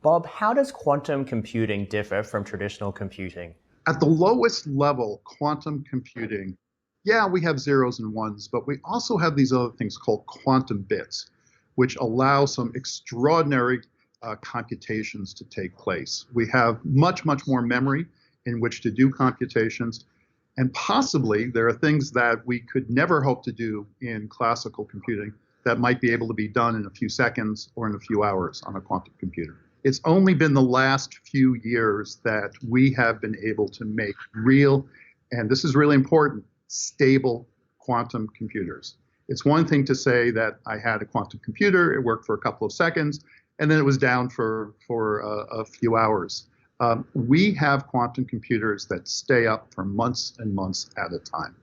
Bob, how does quantum computing differ from traditional computing? At the lowest level, quantum computing, yeah, we have zeros and ones, but we also have these other things called quantum bits, which allow some extraordinary computations to take place. We have much, much more memory in which to do computations. And possibly there are things that we could never hope to do in classical computing that might be able to be done in a few seconds or in a few hours on a quantum computer. It's only been the last few years that we have been able to make real, and this is really important, stable quantum computers. It's one thing to say that I had a quantum computer, it worked for a couple of seconds, and then it was down for a few hours. We have quantum computers that stay up for months and months at a time.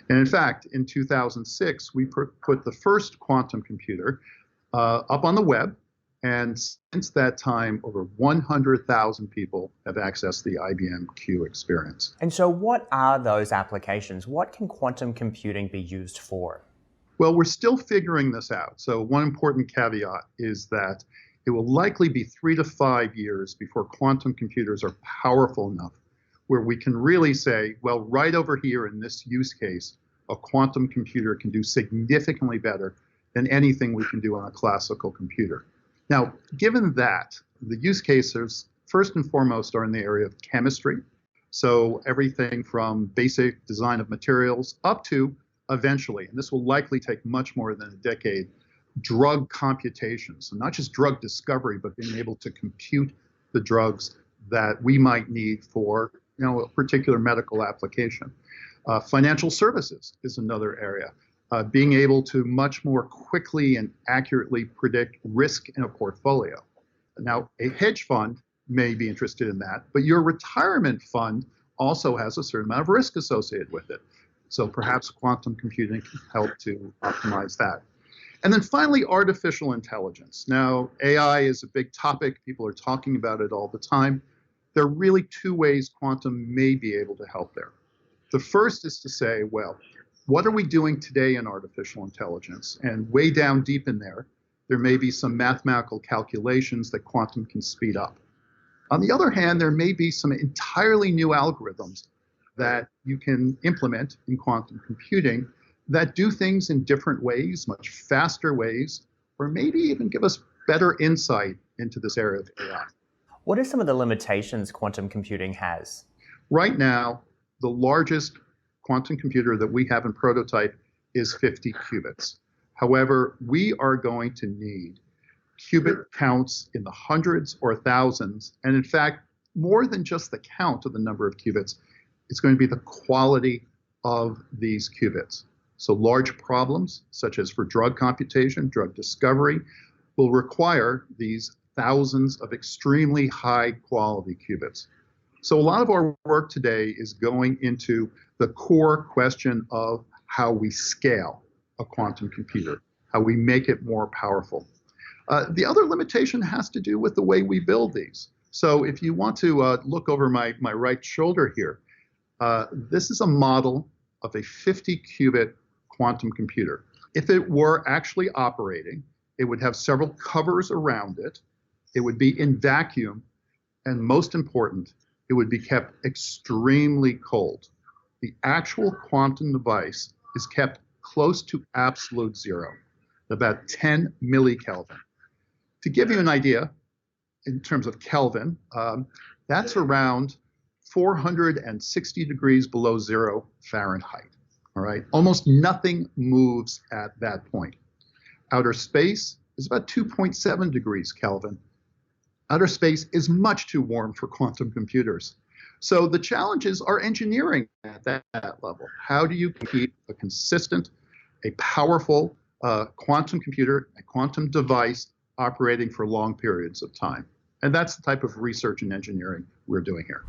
And in fact, in 2006, we put the first quantum computer up on the web. And since that time, over 100,000 people have accessed the IBM Q experience. And so what are those applications? What can quantum computing be used for? Well, we're still figuring this out. So one important caveat is that it will likely be 3 to 5 years before quantum computers are powerful enough where we can really say, well, right over here in this use case, a quantum computer can do significantly better than anything we can do on a classical computer. Now, given that, the use cases, first and foremost, are in the area of chemistry. So everything from basic design of materials up to, eventually, and this will likely take much more than a decade, drug computation. So not just drug discovery, but being able to compute the drugs that we might need for a particular medical application. Financial services is another area. Being able to much more quickly and accurately predict risk in a portfolio. Now, a hedge fund may be interested in that, but your retirement fund also has a certain amount of risk associated with it. So perhaps quantum computing can help to optimize that. And then finally, artificial intelligence. Now, AI is a big topic. People are talking about it all the time. There are really two ways quantum may be able to help there. The first is to say, well, what are we doing today in artificial intelligence? And way down deep in there, there may be some mathematical calculations that quantum can speed up. On the other hand, there may be some entirely new algorithms that you can implement in quantum computing that do things in different ways, much faster ways, or maybe even give us better insight into this area of AI. What are some of the limitations quantum computing has? Right now, the largest quantum computer that we have in prototype is 50 qubits. However, we are going to need qubit counts in the hundreds or thousands, and in fact, more than just the count of the number of qubits, it's going to be the quality of these qubits. So large problems, such as for drug computation, drug discovery, will require these thousands of extremely high quality qubits. So a lot of our work today is going into the core question of how we scale a quantum computer, how we make it more powerful. The other limitation has to do with the way we build these. So if you want to look over my right shoulder here, this is a model of a 50 qubit quantum computer. If it were actually operating, it would have several covers around it. It would be in vacuum, and most important, it would be kept extremely cold. The actual quantum device is kept close to absolute zero, about 10 millikelvin. To give you an idea, in terms of Kelvin, that's around 460 degrees below zero Fahrenheit. All right, almost nothing moves at that point. Outer space is about 2.7 degrees Kelvin. Outer space is much too warm for quantum computers. So the challenges are engineering at that level. How do you keep a consistent, a powerful quantum computer, a quantum device operating for long periods of time? And that's the type of research and engineering we're doing here.